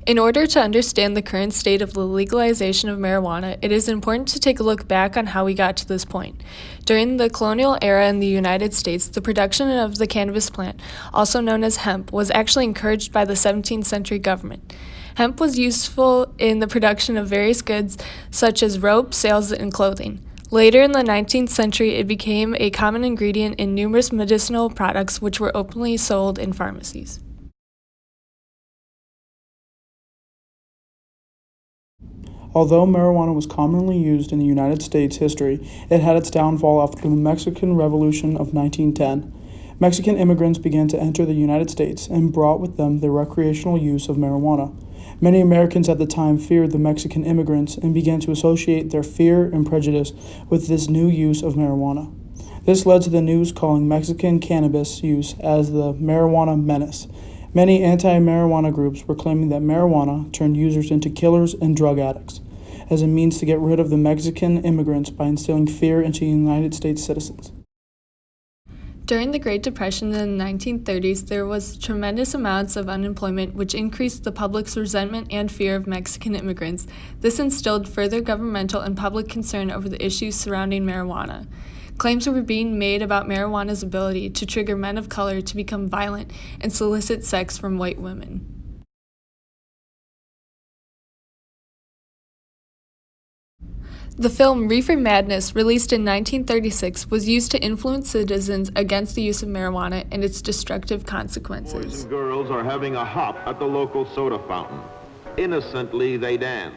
In order to understand the current state of the legalization of marijuana, it is important to take a look back on how we got to this point. During the colonial era in the United States, the production of the cannabis plant, also known as hemp, was actually encouraged by the 17th century government. Hemp was useful in the production of various goods such as rope, sails, and clothing. Later in the 19th century, it became a common ingredient in numerous medicinal products which were openly sold in pharmacies. Although marijuana was commonly used in the United States history, it had its downfall after the Mexican Revolution of 1910. Mexican immigrants began to enter the United States and brought with them the recreational use of marijuana. Many Americans at the time feared the Mexican immigrants and began to associate their fear and prejudice with this new use of marijuana. This led to the news calling Mexican cannabis use as the marijuana menace. Many anti-marijuana groups were claiming that marijuana turned users into killers and drug addicts, as a means to get rid of the Mexican immigrants by instilling fear into United States citizens. During the Great Depression in the 1930s, there was tremendous amounts of unemployment, which increased the public's resentment and fear of Mexican immigrants. This instilled further governmental and public concern over the issues surrounding marijuana. Claims were being made about marijuana's ability to trigger men of color to become violent and solicit sex from white women. The film Reefer Madness, released in 1936, was used to influence citizens against the use of marijuana and its destructive consequences. Boys and girls are having a hop at the local soda fountain. Innocently they dance.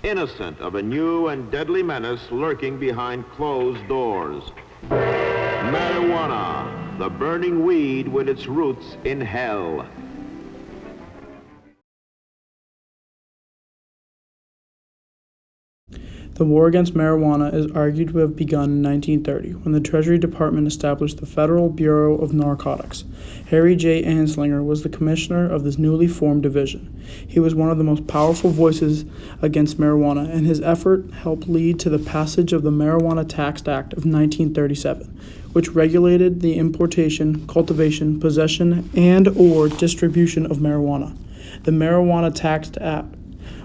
Innocent of a new and deadly menace lurking behind closed doors. Marijuana, the burning weed with its roots in hell. The war against marijuana is argued to have begun in 1930, when the Treasury Department established the Federal Bureau of Narcotics. Harry J. Anslinger was the commissioner of this newly formed division. He was one of the most powerful voices against marijuana, and his effort helped lead to the passage of the Marijuana Tax Act of 1937, which regulated the importation, cultivation, possession, and/or distribution of marijuana. The Marijuana Tax Act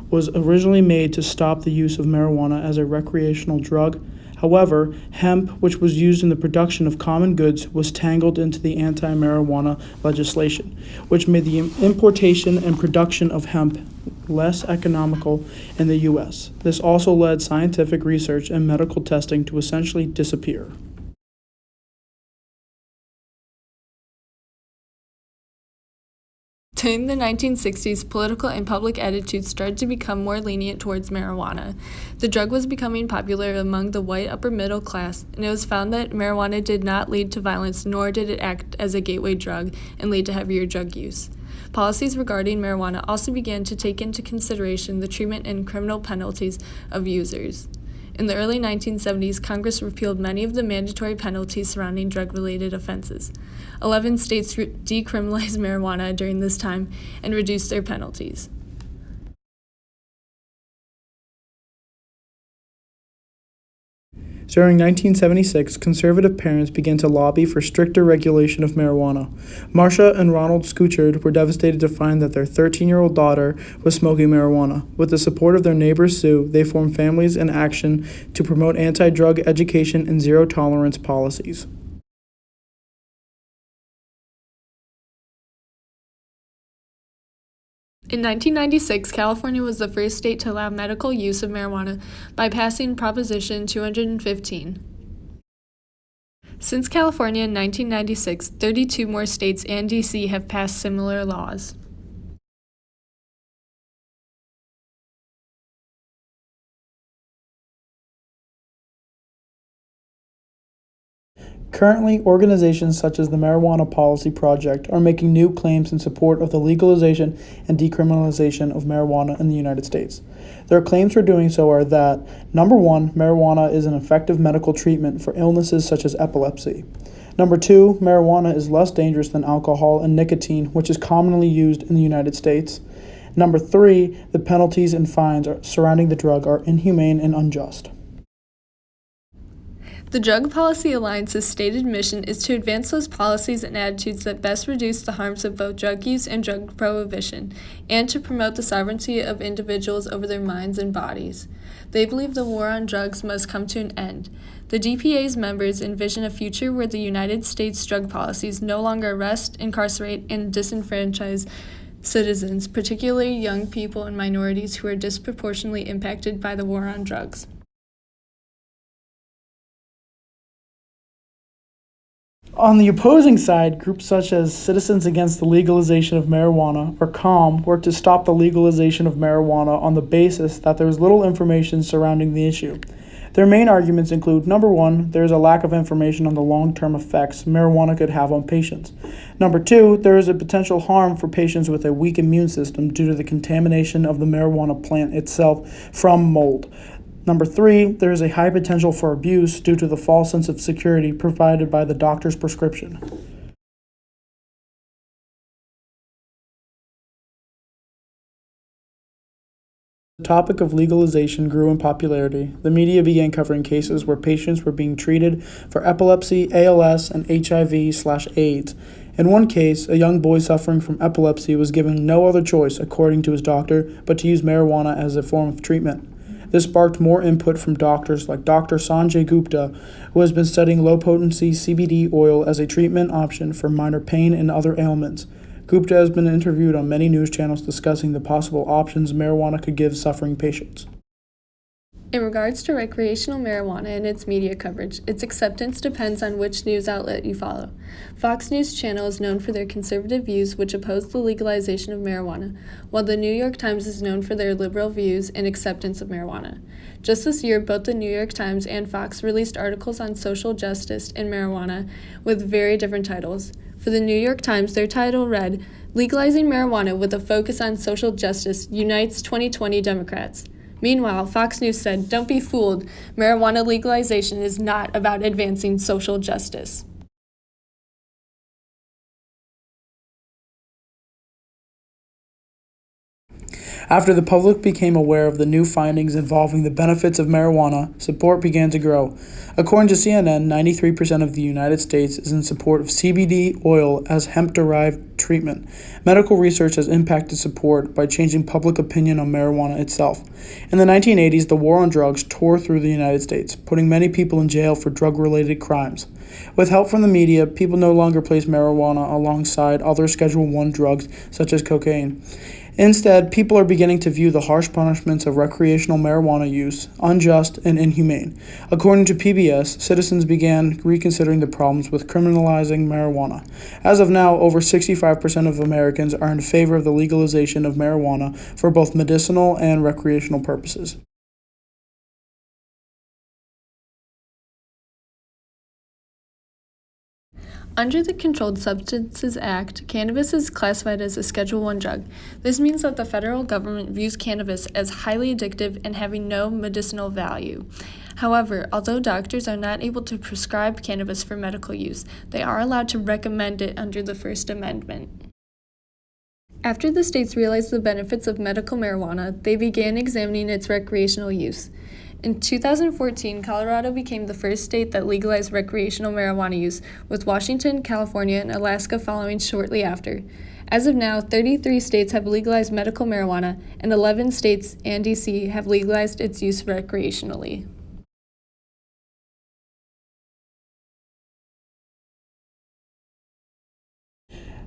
was originally made to stop the use of marijuana as a recreational drug. However, hemp, which was used in the production of common goods, was tangled into the anti-marijuana legislation, which made the importation and production of hemp less economical in the U.S. This also led scientific research and medical testing to essentially disappear. During the 1960s, political and public attitudes started to become more lenient towards marijuana. The drug was becoming popular among the white upper middle class, and it was found that marijuana did not lead to violence, nor did it act as a gateway drug and lead to heavier drug use. Policies regarding marijuana also began to take into consideration the treatment and criminal penalties of users. In the early 1970s, Congress repealed many of the mandatory penalties surrounding drug-related offenses. 11 states decriminalized marijuana during this time and reduced their penalties. During 1976, conservative parents began to lobby for stricter regulation of marijuana. Marcia and Ronald Scouchard were devastated to find that their 13-year-old daughter was smoking marijuana. With the support of their neighbor Sue, they formed Families in Action to promote anti-drug education and zero-tolerance policies. In 1996, California was the first state to allow medical use of marijuana by passing Proposition 215. Since California in 1996, 32 more states and D.C. have passed similar laws. Currently, organizations such as the Marijuana Policy Project are making new claims in support of the legalization and decriminalization of marijuana in the United States. Their claims for doing so are that, number one, marijuana is an effective medical treatment for illnesses such as epilepsy. Number two, marijuana is less dangerous than alcohol and nicotine, which is commonly used in the United States. Number three, the penalties and fines surrounding the drug are inhumane and unjust. The Drug Policy Alliance's stated mission is to advance those policies and attitudes that best reduce the harms of both drug use and drug prohibition, and to promote the sovereignty of individuals over their minds and bodies. They believe the war on drugs must come to an end. The DPA's members envision a future where the United States drug policies no longer arrest, incarcerate, and disenfranchise citizens, particularly young people and minorities who are disproportionately impacted by the war on drugs. On the opposing side, groups such as Citizens Against the Legalization of Marijuana, or CALM, work to stop the legalization of marijuana on the basis that there is little information surrounding the issue. Their main arguments include, number one, there is a lack of information on the long-term effects marijuana could have on patients. Number two, there is a potential harm for patients with a weak immune system due to the contamination of the marijuana plant itself from mold. Number three, there is a high potential for abuse due to the false sense of security provided by the doctor's prescription. The topic of legalization grew in popularity. The media began covering cases where patients were being treated for epilepsy, ALS, and HIV/AIDS. In one case, a young boy suffering from epilepsy was given no other choice, according to his doctor, but to use marijuana as a form of treatment. This sparked more input from doctors like Dr. Sanjay Gupta, who has been studying low-potency CBD oil as a treatment option for minor pain and other ailments. Gupta has been interviewed on many news channels discussing the possible options marijuana could give suffering patients. In regards to recreational marijuana and its media coverage, its acceptance depends on which news outlet you follow. Fox News Channel is known for their conservative views which oppose the legalization of marijuana, while the New York Times is known for their liberal views and acceptance of marijuana. Just this year, both the New York Times and Fox released articles on social justice and marijuana with very different titles. For the New York Times, their title read, "Legalizing Marijuana with a Focus on Social Justice Unites 2020 Democrats." Meanwhile, Fox News said, "Don't be fooled, marijuana legalization is not about advancing social justice." After the public became aware of the new findings involving the benefits of marijuana, support began to grow. According to CNN, 93% of the United States is in support of CBD oil as hemp-derived treatment. Medical research has impacted support by changing public opinion on marijuana itself. In the 1980s, the war on drugs tore through the United States, putting many people in jail for drug-related crimes. With help from the media, people no longer place marijuana alongside other Schedule I drugs such as cocaine. Instead, people are beginning to view the harsh punishments of recreational marijuana use unjust and inhumane. According to PBS, citizens began reconsidering the problems with criminalizing marijuana. As of now, over 65% of Americans are in favor of the legalization of marijuana for both medicinal and recreational purposes. Under the Controlled Substances Act, cannabis is classified as a Schedule I drug. This means that the federal government views cannabis as highly addictive and having no medicinal value. However, although doctors are not able to prescribe cannabis for medical use, they are allowed to recommend it under the First Amendment. After the states realized the benefits of medical marijuana, they began examining its recreational use. In 2014, Colorado became the first state that legalized recreational marijuana use, with Washington, California, and Alaska following shortly after. As of now, 33 states have legalized medical marijuana, and 11 states and D.C. have legalized its use recreationally.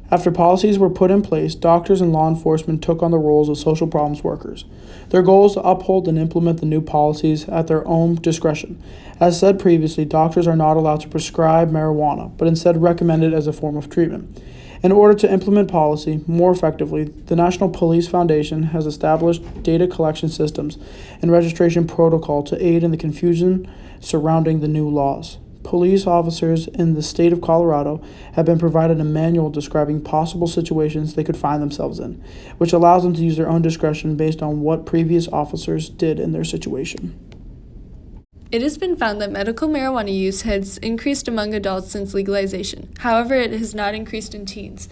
After policies were put in place, doctors and law enforcement took on the roles of social problems workers. Their goal is to uphold and implement the new policies at their own discretion. As said previously, doctors are not allowed to prescribe marijuana, but instead recommend it as a form of treatment. In order to implement policy more effectively, the National Police Foundation has established data collection systems and registration protocol to aid in the confusion surrounding the new laws. Police officers in the state of Colorado have been provided a manual describing possible situations they could find themselves in, which allows them to use their own discretion based on what previous officers did in their situation. It has been found that medical marijuana use has increased among adults since legalization. However, it has not increased in teens.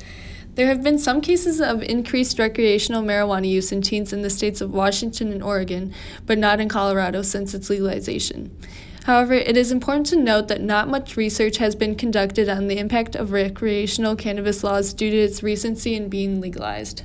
There have been some cases of increased recreational marijuana use in teens in the states of Washington and Oregon, but not in Colorado since its legalization. However, it is important to note that not much research has been conducted on the impact of recreational cannabis laws due to its recency in being legalized.